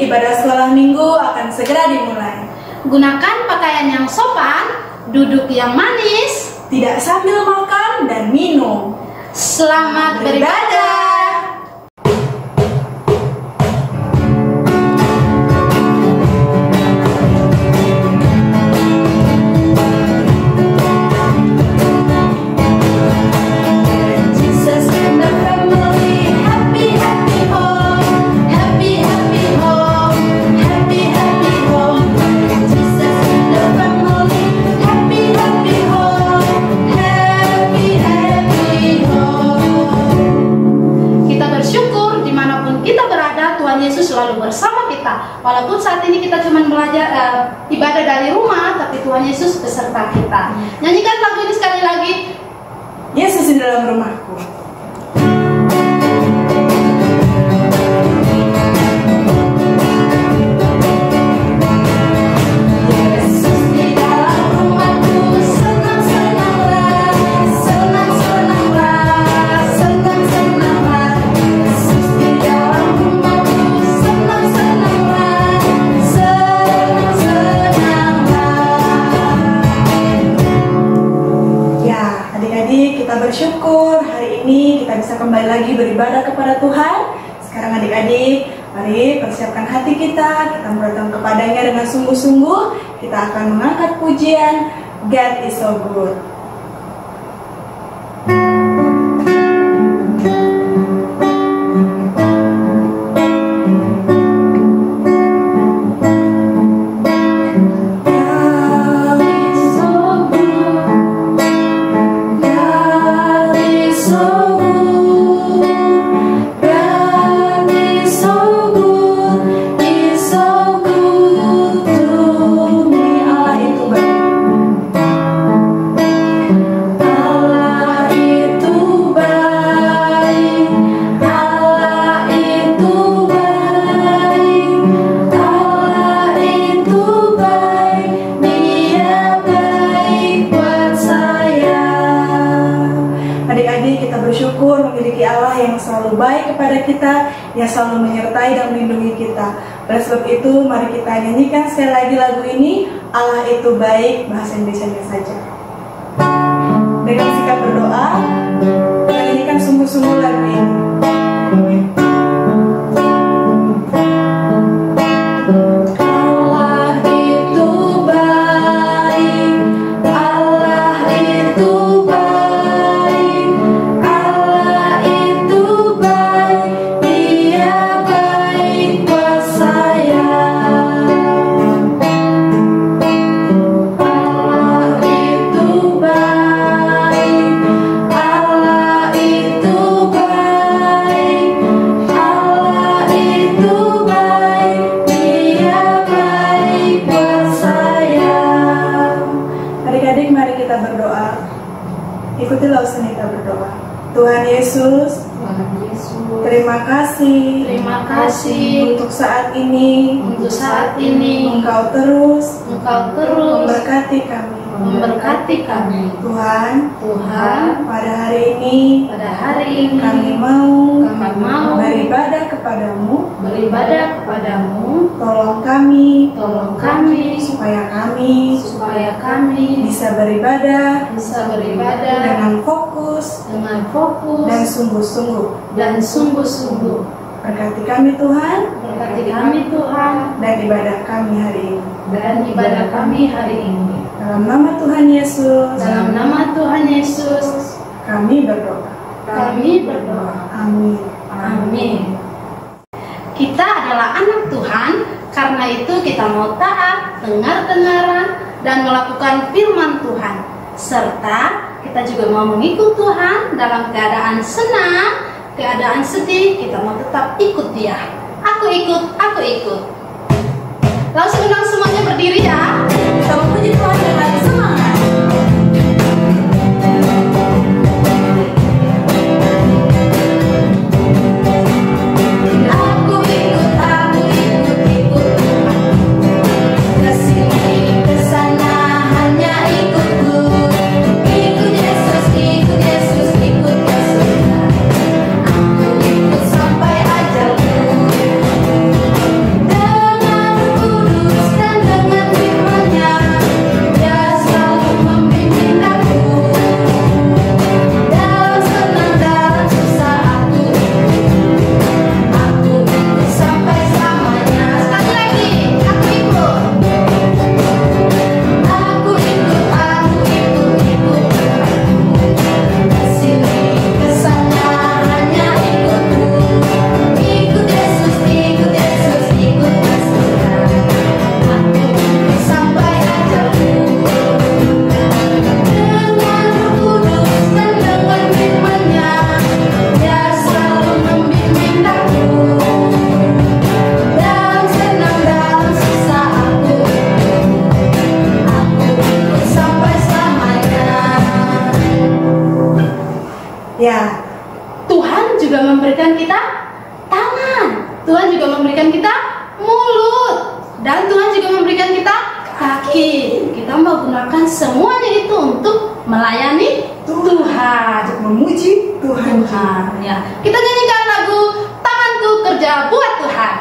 ibadah sekolah minggu akan segera dimulai. Gunakan pakaian yang sopan, duduk yang manis, tidak sambil makan dan minum. Selamat beribadah. Yesus selalu bersama kita. Walaupun saat ini kita cuma belajar ibadah dari rumah, tapi Tuhan Yesus beserta kita. Nyanyikan lagu ini sekali lagi. Yesus di dalam rumahku. Bersyukur hari ini kita bisa kembali lagi beribadah kepada Tuhan. Sekarang adik-adik, mari persiapkan hati kita datang kepadanya dengan sungguh-sungguh. Kita akan mengangkat pujian God is so good. Yang selalu menyertai dan melindungi kita. Oleh sebab itu, mari kita nyanyikan sekali lagi lagu ini, Allah itu baik, bahasa Indonesianya saja. Dengan sikap berdoa, kita nyanyikan sungguh-sungguh lagu ini. Ikutilah usaha kita berdoa. Tuhan Yesus, terima kasih untuk saat ini, Engkau terus memberkati kami. Tuhan, pada hari ini kami mau beribadah kepadamu. Tolong kami supaya kami bisa beribadah dengan fokus dan sungguh-sungguh. Berkati kami Tuhan, dan ibadah kami hari ini. Dalam nama Tuhan Yesus, kami berdoa. Amin. Kita adalah anak Tuhan, karena itu kita mau taat, dengar-dengaran, dan melakukan firman Tuhan. Serta kita juga mau mengikut Tuhan dalam keadaan senang, keadaan sedih, kita mau tetap ikut Dia. Aku ikut. Langsung semuanya berdiri ya. Kita memuji Tuhan dengan semangat. Sampai ajalku. memberikan kita tangan, Tuhan juga memberikan kita mulut, dan Tuhan juga memberikan kita kaki. Kita mau gunakan semuanya itu untuk melayani Tuhan, untuk memuji Tuhan. Ya. Kita nyanyikan lagu Tanganku Kerja Buat Tuhan.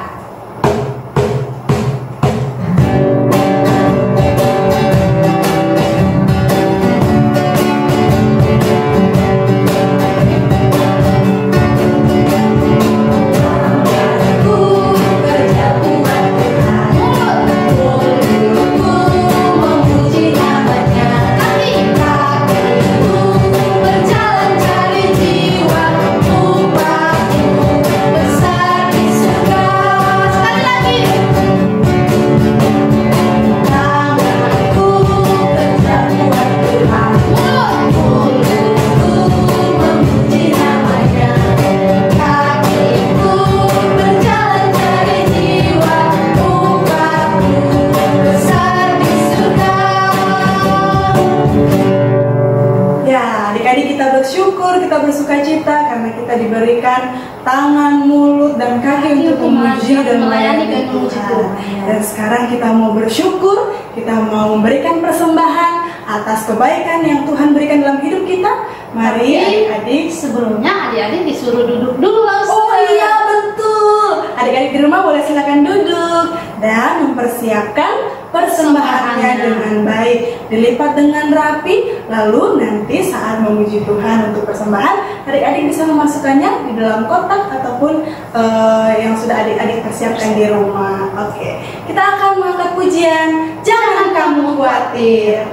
Kita bersuka cita karena kita diberikan tangan, mulut, dan kaki untuk memuji dan melayani Tuhan. Dan sekarang kita mau bersyukur, kita mau memberikan persembahan atas kebaikan yang Tuhan berikan dalam hidup kita. Mari adik-adik, sebelumnya adik-adik disuruh duduk dulu. Oh iya betul. Adik-adik di rumah boleh silakan duduk dan mempersiapkan persembahannya dengan baik, dilipat dengan rapi. Lalu nanti saat memuji Tuhan untuk persembahan, adik-adik bisa memasukkannya di dalam kotak ataupun yang sudah adik-adik persiapkan di rumah. Oke, kita akan mengangkat pujian Jangan Kamu Khawatir.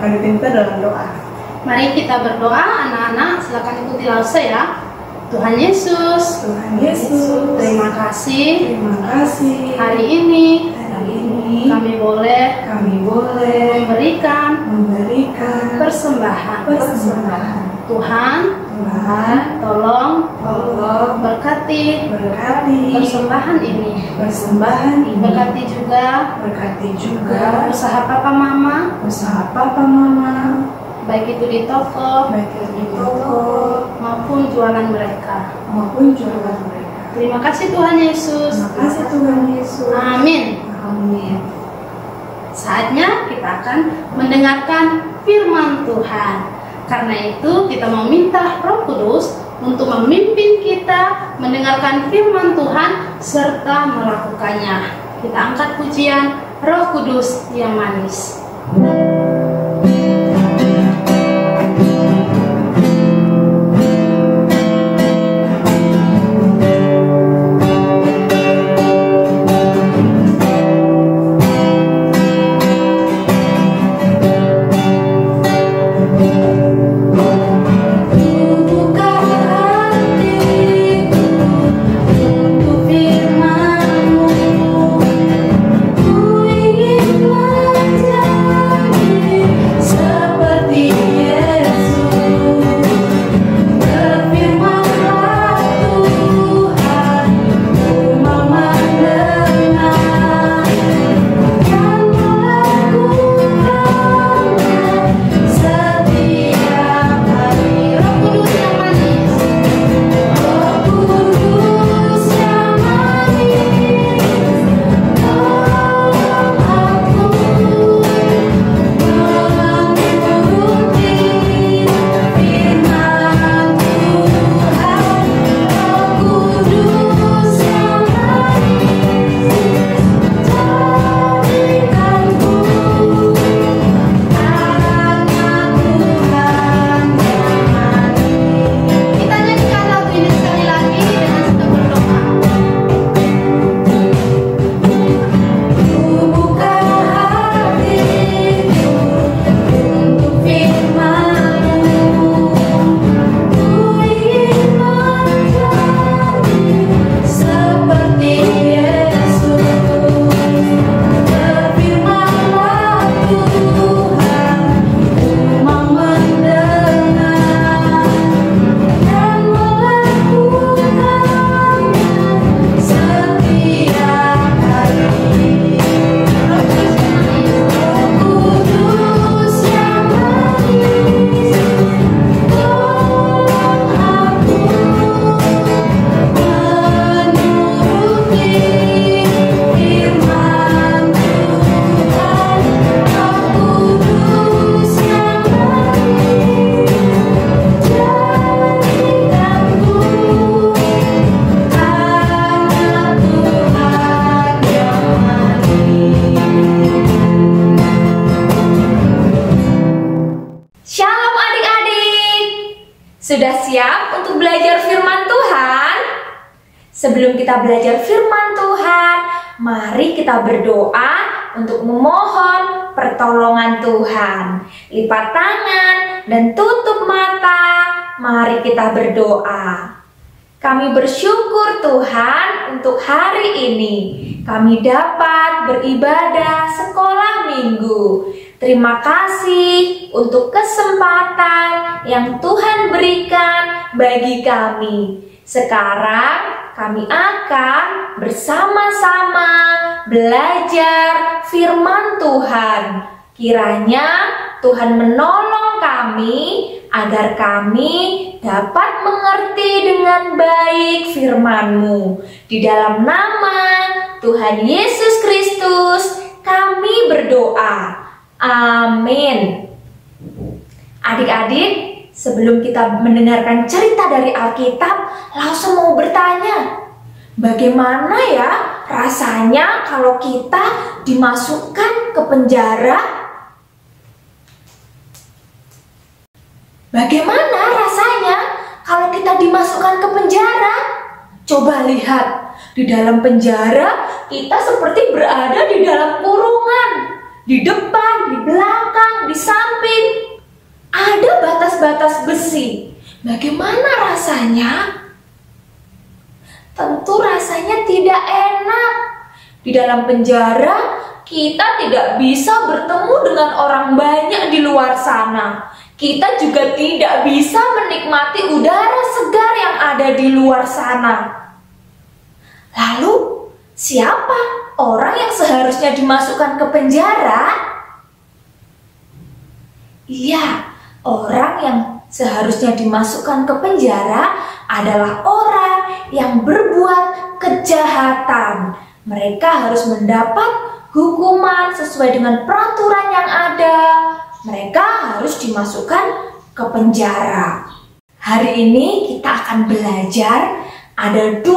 akan dipimpin dalam doa. Mari kita berdoa, anak-anak, silakan ikuti Lause ya. Tuhan Yesus, terima kasih hari ini kami boleh memberikan persembahan. Tuhan, tolong berkati persembahan ini. Berkati juga usaha papa mama, baik itu di toko maupun jualan mereka. Terima kasih Tuhan Yesus. Amin. Saatnya kita akan mendengarkan firman Tuhan. Karena itu kita mau minta Roh Kudus untuk memimpin kita mendengarkan firman Tuhan serta melakukannya. Kita angkat pujian Roh Kudus yang manis. Ku ingin menjadi Sudah siap untuk belajar firman Tuhan? Sebelum kita belajar firman Tuhan, mari kita berdoa untuk memohon pertolongan Tuhan. Lipat tangan dan tutup mata. Mari kita berdoa. Kami bersyukur Tuhan untuk hari ini. Kami dapat beribadah sekolah minggu. Terima kasih untuk kesempatan yang Tuhan berikan bagi kami. Sekarang kami akan bersama-sama belajar firman Tuhan. Kiranya Tuhan menolong kami agar kami dapat mengerti dengan baik firman-Mu. Di dalam nama Tuhan Yesus Kristus kami berdoa. Amin. Adik-adik, sebelum kita mendengarkan cerita dari Alkitab, langsung mau bertanya, bagaimana ya rasanya kalau kita dimasukkan ke penjara? Bagaimana rasanya kalau kita dimasukkan ke penjara? Coba lihat, di dalam penjara kita seperti berada di dalam kurungan. Di depan, di belakang, di samping ada batas-batas besi. Bagaimana rasanya? Tentu rasanya tidak enak. Di dalam penjara kita tidak bisa bertemu dengan orang banyak di luar sana. Kita juga tidak bisa menikmati udara segar yang ada di luar sana. Lalu, siapa orang yang seharusnya dimasukkan ke penjara? Iya, orang yang seharusnya dimasukkan ke penjara adalah orang yang berbuat kejahatan. Mereka harus mendapat hukuman sesuai dengan peraturan yang ada. Mereka harus dimasukkan ke penjara. Hari ini kita akan belajar ada 2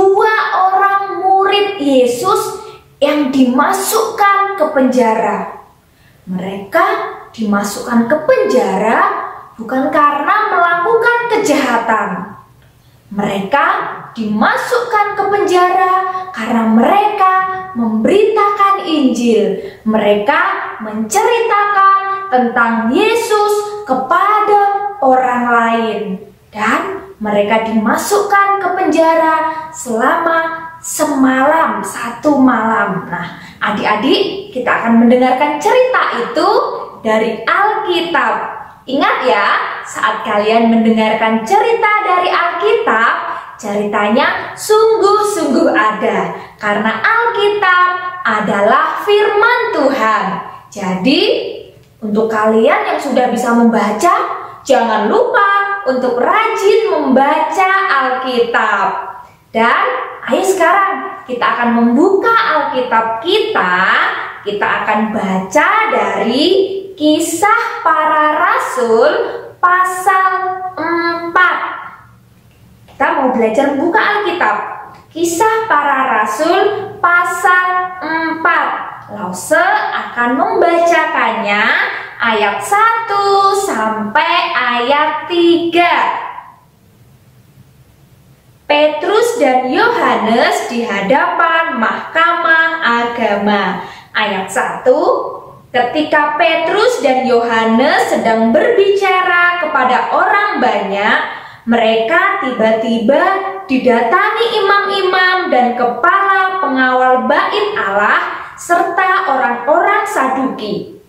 orang murid Yesus yang dimasukkan ke penjara. Mereka dimasukkan ke penjara bukan karena melakukan kejahatan. Mereka dimasukkan ke penjara karena mereka memberitakan Injil. Mereka menceritakan tentang Yesus kepada orang lain. Dan mereka dimasukkan ke penjara selama semalam, 1 malam. Nah, adik-adik, kita akan mendengarkan cerita itu dari Alkitab. Ingat ya, saat kalian mendengarkan cerita dari Alkitab, ceritanya sungguh-sungguh ada. Karena Alkitab adalah firman Tuhan. Jadi, untuk kalian yang sudah bisa membaca, jangan lupa untuk rajin membaca Alkitab. Dan ayo sekarang kita akan membuka Alkitab kita. Kita akan baca dari Kisah Para Rasul pasal 4. Kita mau belajar membuka Alkitab. Kisah Para Rasul pasal 4. Lause akan membacakannya ayat 1 sampai ayat 3. Petrus dan Yohanes di hadapan Mahkamah Agama. Ayat 1. Ketika Petrus dan Yohanes sedang berbicara kepada orang banyak, mereka tiba-tiba didatangi imam-imam dan kepala pengawal bait Allah serta orang-orang Saduki.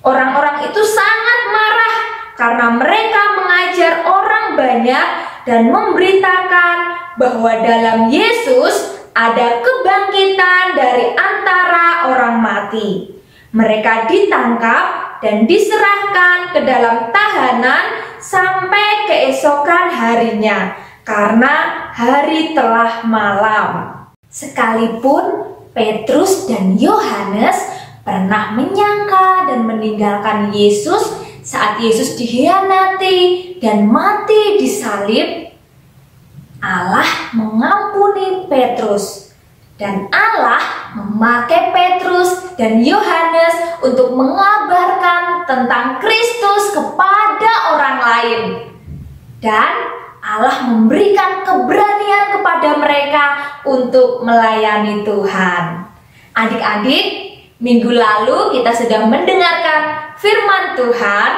Orang-orang itu sangat marah karena mereka mengajar orang banyak dan memberitakan bahwa dalam Yesus ada kebangkitan dari antara orang mati. Mereka ditangkap dan diserahkan ke dalam tahanan sampai keesokan harinya karena hari telah malam. Sekalipun Petrus dan Yohanes pernah menyangka dan meninggalkan Yesus saat Yesus dikhianati dan mati disalib, Allah mengampuni Petrus dan Allah memakai Petrus dan Yohanes untuk mengabarkan tentang Kristus kepada orang lain. Dan Allah memberikan keberanian kepada mereka untuk melayani Tuhan. Adik-adik, minggu lalu kita sudah mendengarkan firman Tuhan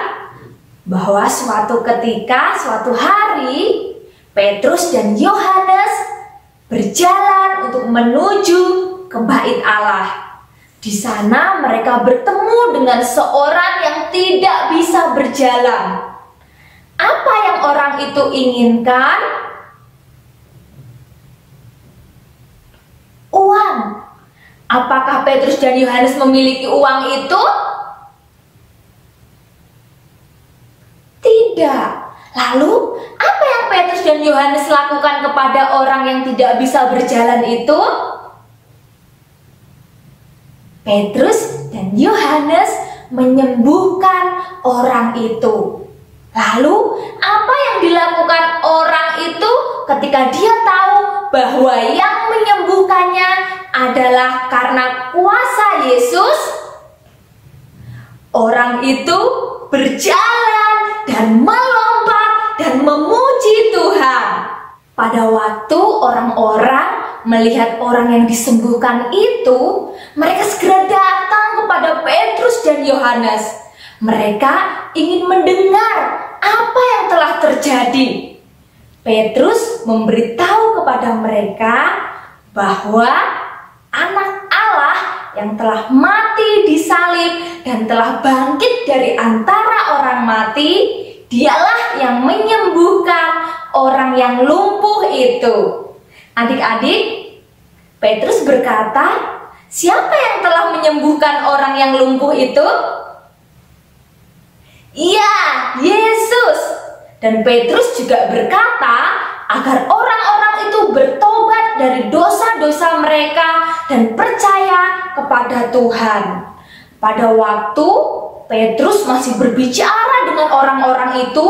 bahwa suatu ketika, suatu hari, Petrus dan Yohanes berjalan untuk menuju ke bait Allah. Di sana mereka bertemu dengan seorang yang tidak bisa berjalan. Apa yang orang itu inginkan? Uang. Apakah Petrus dan Yohanes memiliki uang itu? Tidak. Lalu, apa yang Petrus dan Yohanes lakukan kepada orang yang tidak bisa berjalan itu? Petrus dan Yohanes menyembuhkan orang itu. Lalu, apa yang dilakukan orang itu ketika dia tahu bahwa yang menyembuhkannya adalah karena kuasa Yesus? Orang itu berjalan dan melompat dan memuji Tuhan. Pada waktu orang-orang melihat orang yang disembuhkan itu, mereka segera datang kepada Petrus dan Yohanes. Mereka ingin mendengar apa yang telah terjadi. Petrus memberitahu kepada mereka bahwa anak Allah yang telah mati disalib dan telah bangkit dari antara orang mati, dialah yang menyembuhkan orang yang lumpuh itu. Adik-adik, Petrus berkata, siapa yang telah menyembuhkan orang yang lumpuh itu? Iya, Yesus. Dan Petrus juga berkata agar orang-orang itu bertobat dari dosa-dosa mereka dan percaya kepada Tuhan. Pada waktu Petrus masih berbicara dengan orang-orang itu,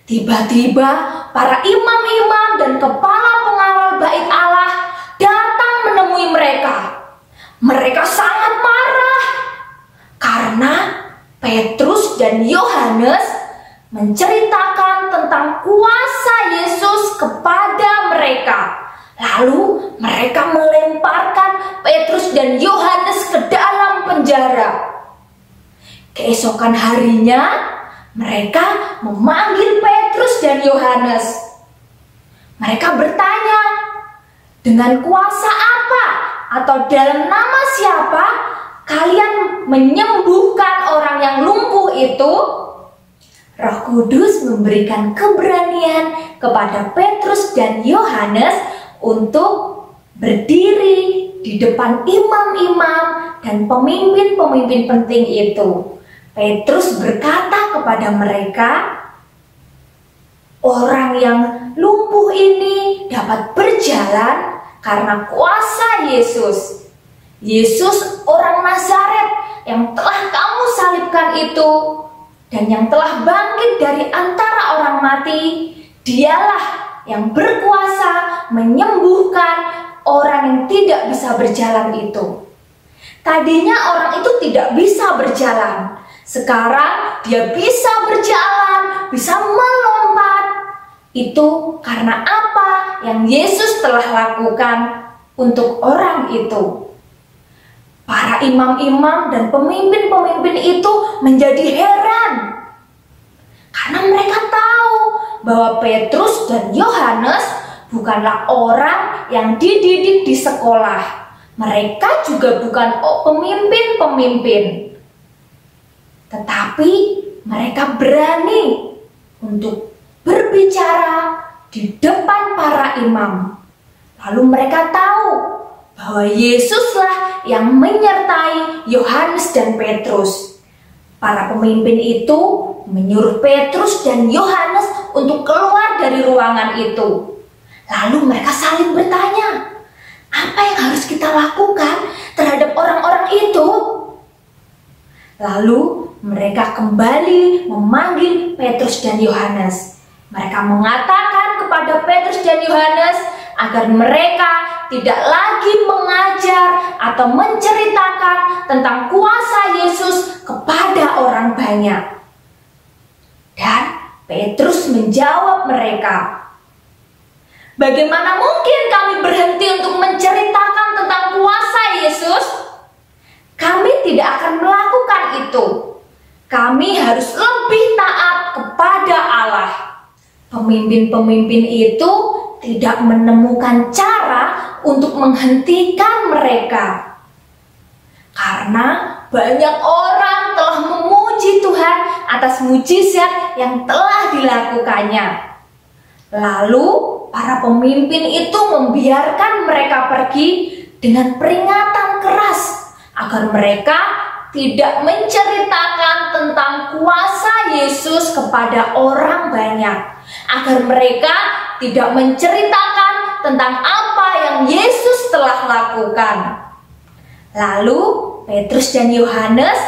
tiba-tiba para imam-imam dan kepala pengawal bait Allah datang menemui mereka. Mereka sangat marah karena Petrus dan Yohanes menceritakan tentang kuasa Yesus kepada mereka. Lalu mereka melemparkan Petrus dan Yohanes ke dalam penjara. Keesokan harinya mereka memanggil Petrus dan Yohanes. Mereka bertanya, dengan kuasa apa atau dalam nama siapa kalian menyembuhkan orang yang lumpuh itu? Roh Kudus memberikan keberanian kepada Petrus dan Yohanes untuk berdiri di depan imam-imam dan pemimpin-pemimpin penting itu. Petrus berkata kepada mereka, orang yang lumpuh ini dapat berjalan karena kuasa Yesus. Yesus orang Nazaret yang telah kamu salibkan itu dan yang telah bangkit dari antara orang mati, dialah yang berkuasa menyembuhkan orang yang tidak bisa berjalan itu. Tadinya orang itu tidak bisa berjalan. Sekarang dia bisa berjalan, bisa melompat. Itu karena apa yang Yesus telah lakukan untuk orang itu. Para imam-imam dan pemimpin-pemimpin itu menjadi heran karena mereka tahu bahwa Petrus dan Yohanes bukanlah orang yang dididik di sekolah. Mereka juga bukan pemimpin-pemimpin. Tetapi mereka berani untuk berbicara di depan para imam. Lalu mereka tahu bahwa Yesuslah yang menyertai Yohanes dan Petrus. Para pemimpin itu menyuruh Petrus dan Yohanes untuk keluar dari ruangan itu. Lalu mereka saling bertanya, apa yang harus kita lakukan terhadap orang-orang itu? Lalu mereka kembali memanggil Petrus dan Yohanes. Mereka mengatakan kepada Petrus dan Yohanes agar mereka tidak lagi mengajar atau menceritakan tentang kuasa Yesus kepada orang banyak. Dan Petrus menjawab mereka, Bagaimana mungkin kami berhenti untuk menceritakan tentang kuasa Yesus? Kami tidak akan melakukan itu. Kami harus lebih taat kepada Allah. Pemimpin-pemimpin itu tidak menemukan cara untuk menghentikan mereka. Karena banyak orang telah memuji Tuhan atas mujizat yang telah dilakukannya. Lalu para pemimpin itu membiarkan mereka pergi dengan peringatan keras agar mereka tidak menceritakan tentang kuasa Yesus kepada orang banyak, agar mereka tidak menceritakan tentang apa yang Yesus telah lakukan. Lalu Petrus dan Yohanes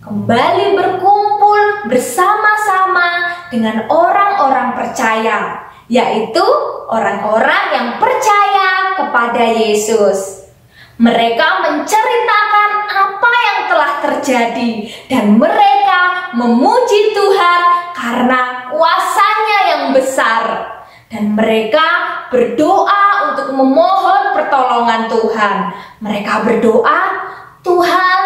kembali berkumpul bersama-sama dengan orang-orang percaya, yaitu orang-orang yang percaya kepada Yesus. Mereka menceritakan apa yang telah terjadi dan mereka memuji Tuhan karena kuasa-Nya yang besar. Dan mereka berdoa untuk memohon pertolongan Tuhan. Mereka berdoa, Tuhan,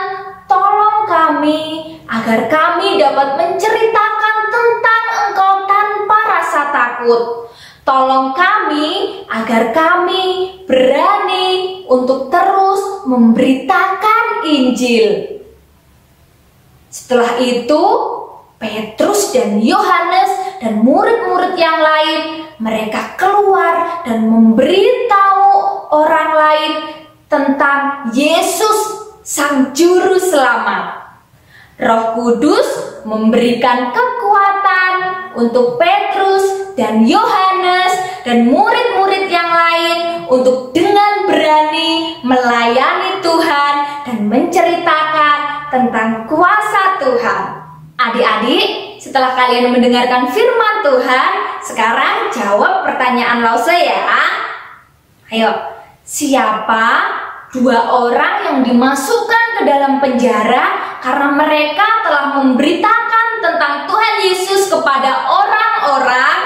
tolong kami agar kami dapat menceritakan tentang Engkau tanpa rasa takut. Tolong kami agar kami berani untuk terus memberitakan Injil. Setelah itu, Petrus dan Yohanes dan murid-murid yang lain, mereka keluar dan memberitahu orang lain tentang Yesus, Sang Juru Selamat. Roh Kudus memberikan kekuatan untuk Petrus dan Yohanes dan murid-murid yang lain untuk dengan berani melayani Tuhan dan menceritakan tentang kuasa Tuhan. Adik-adik, setelah kalian mendengarkan firman Tuhan, sekarang jawab pertanyaan Lause ya. Ayo, siapa dua orang yang dimasukkan ke dalam penjara karena mereka telah memberitakan tentang Tuhan Yesus kepada orang-orang?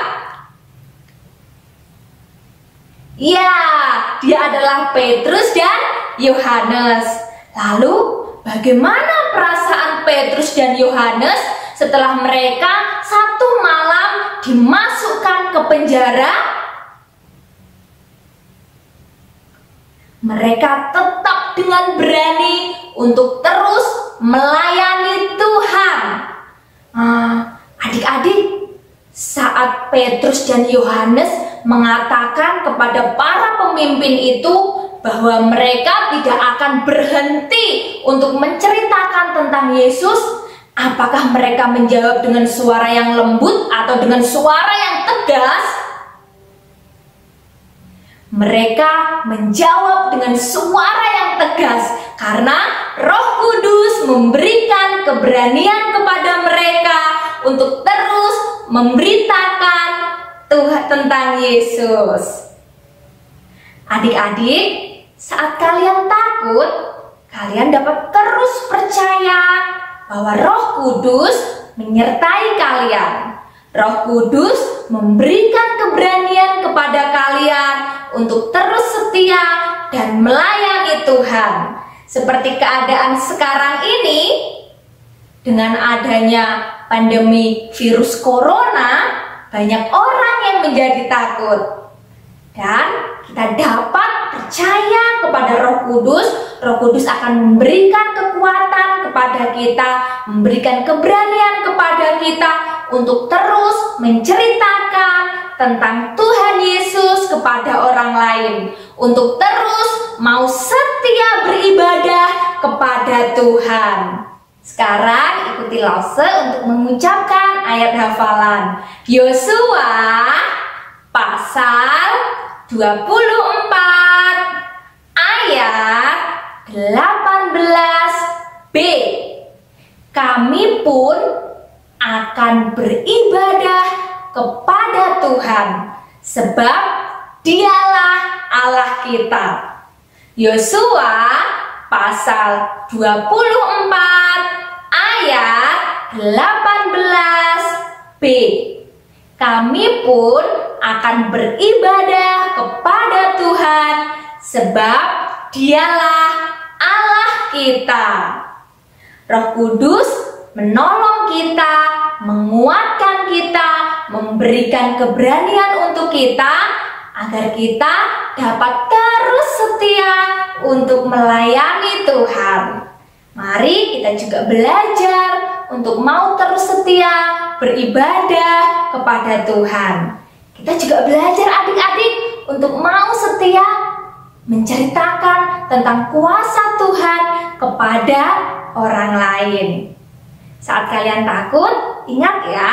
Ya, dia adalah Petrus dan Yohanes. Lalu, bagaimana perasaan Petrus dan Yohanes setelah mereka satu malam dimasukkan ke penjara? Mereka tetap dengan berani untuk terus melayani Tuhan. Adik-adik, saat Petrus dan Yohanes mengatakan kepada para pemimpin itu bahwa mereka tidak akan berhenti untuk menceritakan tentang Yesus, apakah mereka menjawab dengan suara yang lembut atau dengan suara yang tegas? Mereka menjawab dengan suara yang tegas karena Roh Kudus memberikan keberanian kepada mereka untuk terus memberitakan Tuhan tentang Yesus. Adik-adik, saat kalian takut, kalian dapat terus percaya bahwa Roh Kudus menyertai kalian. Roh Kudus memberikan keberanian kepada kalian untuk terus setia dan melayani Tuhan. Seperti keadaan sekarang ini, dengan adanya pandemi virus corona, banyak orang yang menjadi takut. Dan kita dapat percaya kepada Roh Kudus. Roh Kudus akan memberikan kekuatan kepada kita, memberikan keberanian kepada kita untuk terus menceritakan tentang Tuhan Yesus kepada orang lain, untuk terus mau setia beribadah kepada Tuhan. Sekarang ikuti Lause untuk mengucapkan ayat hafalan. Yosua pasal 24 ayat 18b. Kami pun akan beribadah kepada Tuhan, sebab Dialah Allah kita. Yosua pasal 24 ayat 18b. Kami pun akan beribadah kepada Tuhan, sebab Dialah Allah kita. Roh Kudus menolong kita, menguatkan kita, memberikan keberanian untuk kita, agar kita dapat terus setia untuk melayani Tuhan. Mari kita juga belajar untuk mau terus setia beribadah kepada Tuhan. Kita juga belajar adik-adik untuk mau setia menceritakan tentang kuasa Tuhan kepada orang lain. Saat kalian takut, ingat ya,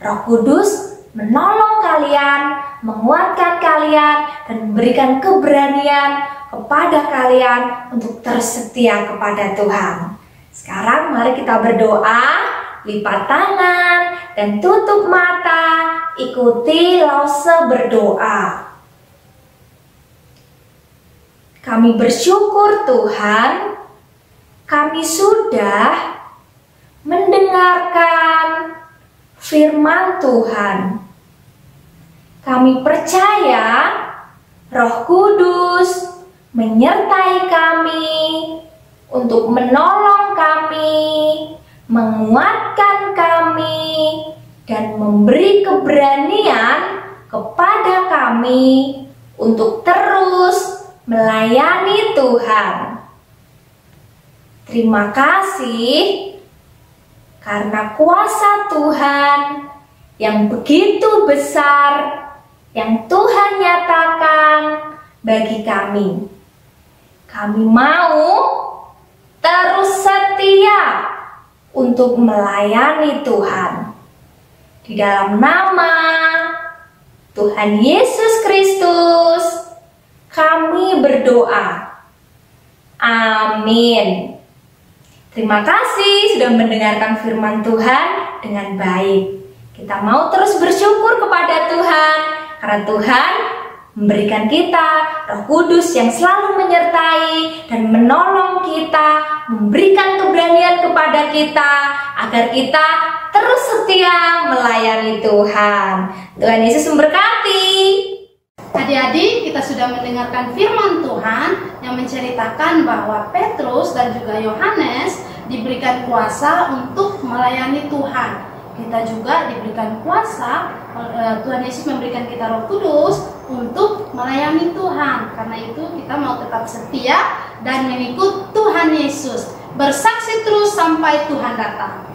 Roh Kudus menolong kalian, menguatkan kalian, dan memberikan keberanian kepada kalian untuk terus setia kepada Tuhan. Sekarang mari kita berdoa, lipat tangan, dan tutup mata, ikuti Lause berdoa. Kami bersyukur Tuhan, kami sudah mendengarkan firman Tuhan. Kami percaya Roh Kudus menyertai kami untuk menolong kami, menguatkan kami, dan memberi keberanian kepada kami untuk terus melayani Tuhan. Terima kasih karena kuasa Tuhan yang begitu besar yang Tuhan nyatakan bagi kami. Kami mau terus setia untuk melayani Tuhan. Di dalam nama Tuhan Yesus Kristus kami berdoa. Amin. Terima kasih sudah mendengarkan firman Tuhan dengan baik. Kita mau terus bersyukur kepada Tuhan, karena Tuhan memberikan kita Roh Kudus yang selalu menyertai dan menolong kita, memberikan keberanian kepada kita, agar kita terus setia melayani Tuhan. Tuhan Yesus memberkati. Adik-adik, kita sudah mendengarkan firman Tuhan yang menceritakan bahwa Petrus dan juga Yohanes diberikan kuasa untuk melayani Tuhan. Kita juga diberikan kuasa, Tuhan Yesus memberikan kita Roh Kudus untuk melayani Tuhan. Karena itu kita mau tetap setia dan mengikut Tuhan Yesus, bersaksi terus sampai Tuhan datang.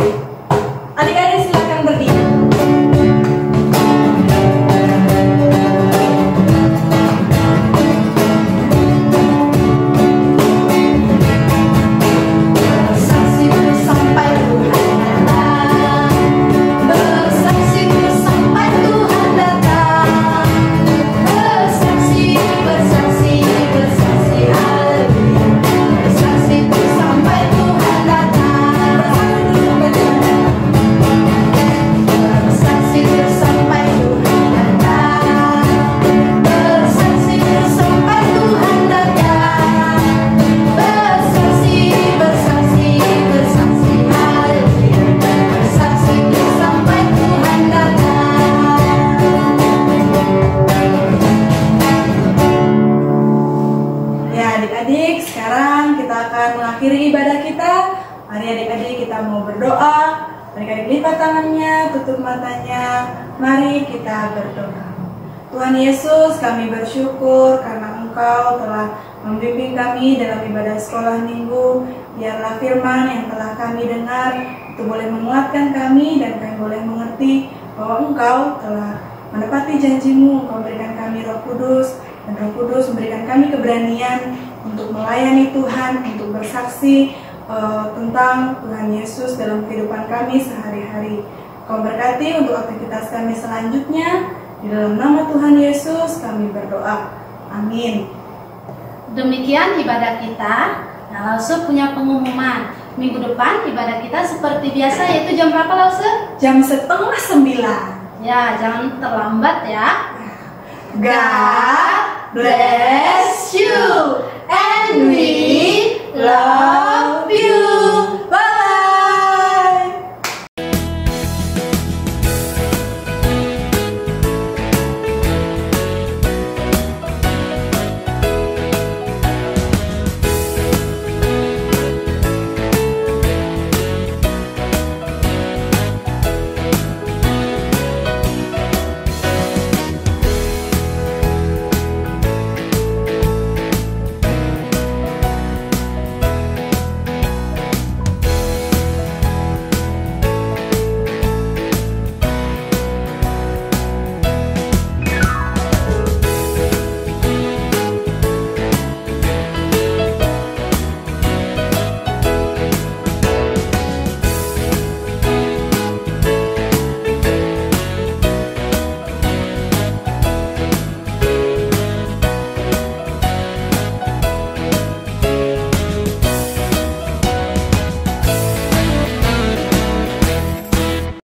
Adik-adik silakan berdiri. Mengakhiri ibadah kita, mari adik-adik kita mau berdoa. Mari adik lipat tangannya, tutup matanya, mari kita berdoa. Tuhan Yesus, kami bersyukur karena Engkau telah membimbing kami dalam ibadah sekolah minggu. Biarlah firman yang telah kami dengar itu boleh menguatkan kami dan kami boleh mengerti bahwa Engkau telah menepati janji-Mu. Engkau memberikan kami Roh Kudus, dan Roh Kudus memberikan kami keberanian untuk melayani Tuhan, untuk bersaksi tentang Tuhan Yesus dalam kehidupan kami sehari-hari. Kau berkati untuk aktivitas kami selanjutnya. Di dalam nama Tuhan Yesus kami berdoa. Amin. Demikian ibadah kita. Nah, Lause punya pengumuman. Minggu depan ibadah kita seperti biasa, yaitu jam berapa, Lause? Jam 8:30. Ya, jangan terlambat ya. God bless you and we love